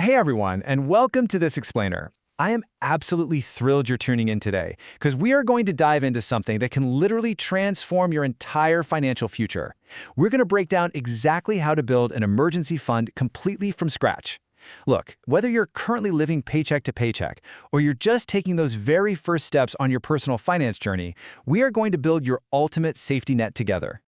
Hey everyone, and welcome to This Explainer. I am absolutely thrilled you're tuning in today, because we are going to dive into something that can literally transform your entire financial future. We're going to break down exactly how to build an emergency fund completely from scratch. Look, whether you're currently living paycheck to paycheck, or you're just taking those very first steps on your personal finance journey, we are going to build your ultimate safety net together.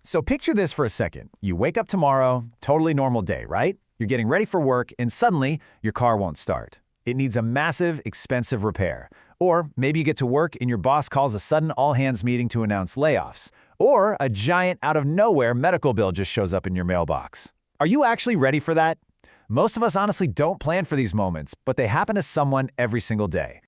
So picture this for a second. You wake up tomorrow, totally normal day, right? You're getting ready for work, and suddenly, your car won't start. It needs a massive, expensive repair. Or maybe you get to work and your boss calls a sudden all-hands meeting to announce layoffs. Or a giant, out-of-nowhere medical bill just shows up in your mailbox. Are you actually ready for that? Most of us honestly don't plan for these moments, but they happen to someone every single day.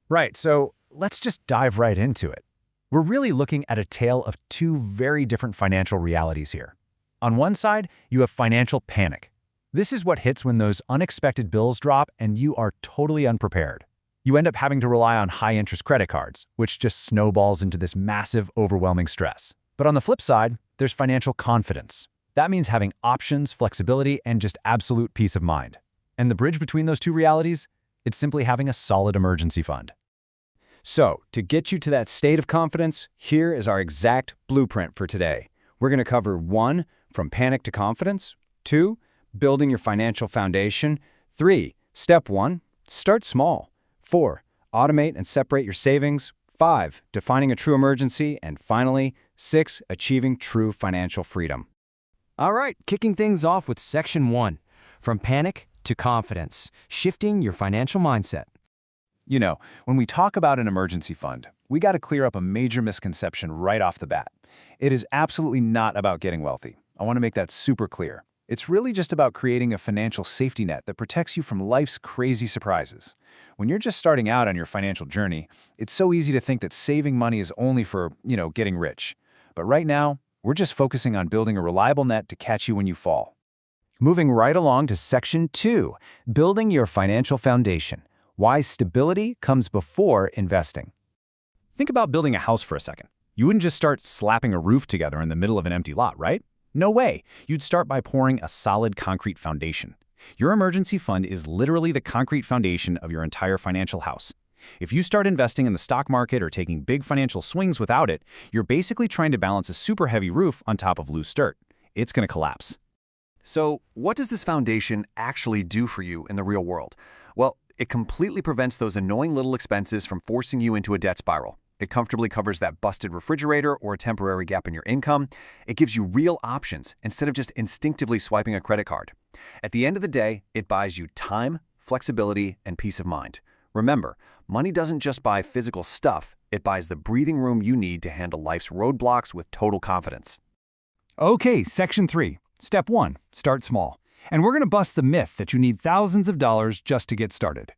Right, so let's just dive right into it. We're really looking at a tale of two very different financial realities here. On one side, you have financial panic. This is what hits when those unexpected bills drop and you are totally unprepared. You end up having to rely on high-interest credit cards, which just snowballs into this massive, overwhelming stress. But on the flip side, there's financial confidence. That means having options, flexibility, and just absolute peace of mind. And the bridge between those two realities? It's simply having a solid emergency fund. So, to get you to that state of confidence, here is our exact blueprint for today. We're going to cover 1, from panic to confidence, 2, building your financial foundation, 3, step 1, start small, 4, automate and separate your savings, 5, defining a true emergency, and finally, 6, achieving true financial freedom. All right, kicking things off with Section 1, from panic to confidence, shifting your financial mindset. You know, when we talk about an emergency fund, we got to clear up a major misconception right off the bat. It is absolutely not about getting wealthy. I want to make that super clear. It's really just about creating a financial safety net that protects you from life's crazy surprises. When you're just starting out on your financial journey, it's so easy to think that saving money is only for, getting rich. But right now, we're just focusing on building a reliable net to catch you when you fall. Moving right along to Section 2, building your financial foundation. Why stability comes before investing. Think about building a house for a second. You wouldn't just start slapping a roof together in the middle of an empty lot, right? No way. You'd start by pouring a solid concrete foundation. Your emergency fund is literally the concrete foundation of your entire financial house. If you start investing in the stock market or taking big financial swings without it, you're basically trying to balance a super heavy roof on top of loose dirt. It's going to collapse. So, what does this foundation actually do for you in the real world? Well, it completely prevents those annoying little expenses from forcing you into a debt spiral. It comfortably covers that busted refrigerator or a temporary gap in your income. It gives you real options instead of just instinctively swiping a credit card. At the end of the day, it buys you time, flexibility, and peace of mind. Remember, money doesn't just buy physical stuff, it buys the breathing room you need to handle life's roadblocks with total confidence. Okay, Section 3. Step 1, start small. And we're going to bust the myth that you need thousands of dollars just to get started.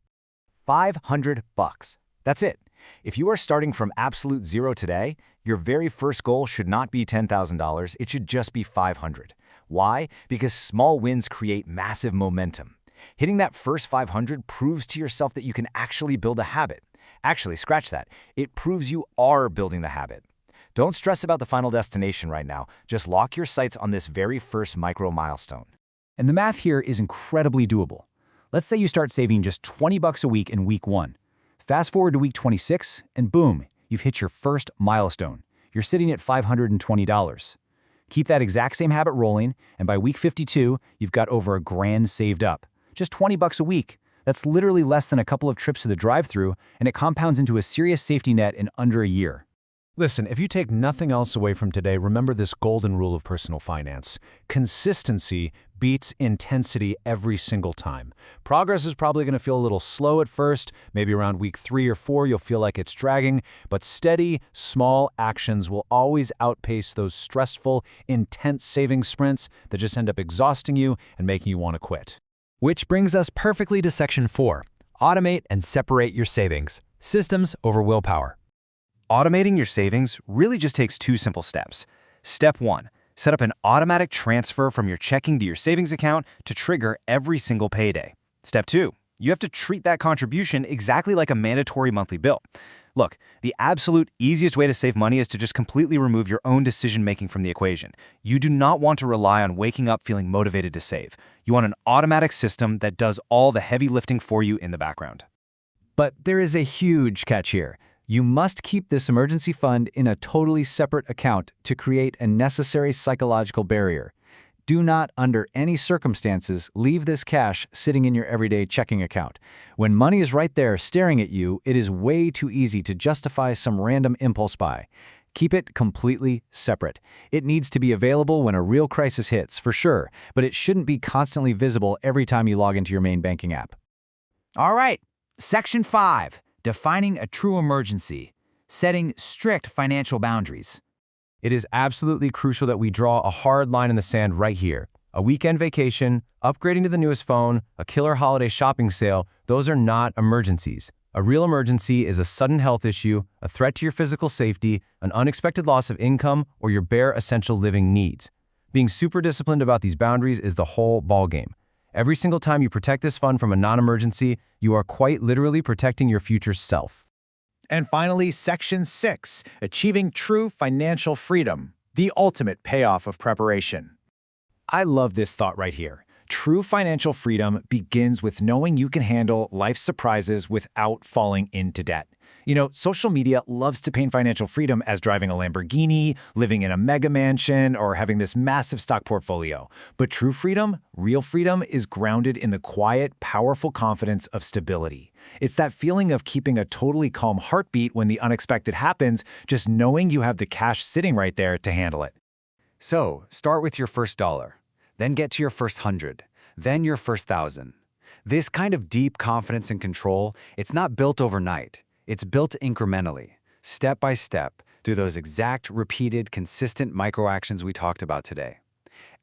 $500. That's it. If you are starting from absolute zero today, your very first goal should not be $10,000, it should just be $500. Why? Because small wins create massive momentum. Hitting that first 500 proves to yourself that you can actually build a habit. Actually, scratch that. It proves you are building the habit. Don't stress about the final destination right now. Just lock your sights on this very first micro milestone. And the math here is incredibly doable. Let's say you start saving just $20 a week in week 1. Fast forward to week 26, and boom, you've hit your first milestone. You're sitting at $520. Keep that exact same habit rolling, and by week 52, you've got over $1,000 saved up. Just $20 a week. That's literally less than a couple of trips to the drive-thru, and it compounds into a serious safety net in under a year. Listen, if you take nothing else away from today, remember this golden rule of personal finance. Consistency beats intensity every single time. Progress is probably going to feel a little slow at first. Maybe around week 3 or 4, you'll feel like it's dragging. But steady, small actions will always outpace those stressful, intense saving sprints that just end up exhausting you and making you want to quit. Which brings us perfectly to Section 4, automate and separate your savings, systems over willpower. Automating your savings really just takes 2 simple steps. Step 1, set up an automatic transfer from your checking to your savings account to trigger every single payday. Step 2, You have to treat that contribution exactly like a mandatory monthly bill. Look, the absolute easiest way to save money is to just completely remove your own decision-making from the equation. You do not want to rely on waking up feeling motivated to save. You want an automatic system that does all the heavy lifting for you in the background. But there is a huge catch here. You must keep this emergency fund in a totally separate account to create a necessary psychological barrier. Do not, under any circumstances, leave this cash sitting in your everyday checking account. When money is right there staring at you, it is way too easy to justify some random impulse buy. Keep it completely separate. It needs to be available when a real crisis hits, for sure, but it shouldn't be constantly visible every time you log into your main banking app. All right, Section 5, defining a true emergency, setting strict financial boundaries. It is absolutely crucial that we draw a hard line in the sand right here. A weekend vacation, upgrading to the newest phone, a killer holiday shopping sale, those are not emergencies. A real emergency is a sudden health issue, a threat to your physical safety, an unexpected loss of income, or your bare essential living needs. Being super disciplined about these boundaries is the whole ballgame. Every single time you protect this fund from a non-emergency, you are quite literally protecting your future self. And finally, Section 6, achieving true financial freedom, the ultimate payoff of preparation. I love this thought right here. True financial freedom begins with knowing you can handle life's surprises without falling into debt. You know, social media loves to paint financial freedom as driving a Lamborghini, living in a mega mansion, or having this massive stock portfolio. But true freedom, real freedom, is grounded in the quiet, powerful confidence of stability. It's that feeling of keeping a totally calm heartbeat when the unexpected happens, just knowing you have the cash sitting right there to handle it. So, start with your first $1, then get to your first 100, then your first 1,000. This kind of deep confidence and control, it's not built overnight. It's built incrementally, step by step, through those exact, repeated, consistent microactions we talked about today.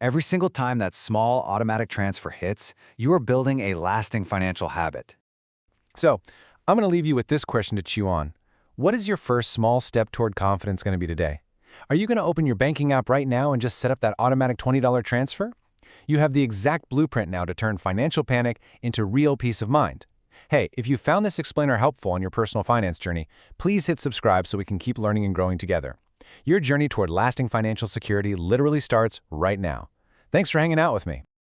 Every single time that small automatic transfer hits, you are building a lasting financial habit. So, I'm going to leave you with this question to chew on. What is your first small step toward confidence going to be today? Are you going to open your banking app right now and just set up that automatic $20 transfer? You have the exact blueprint now to turn financial panic into real peace of mind. Hey, if you found this explainer helpful on your personal finance journey, please hit subscribe so we can keep learning and growing together. Your journey toward lasting financial security literally starts right now. Thanks for hanging out with me.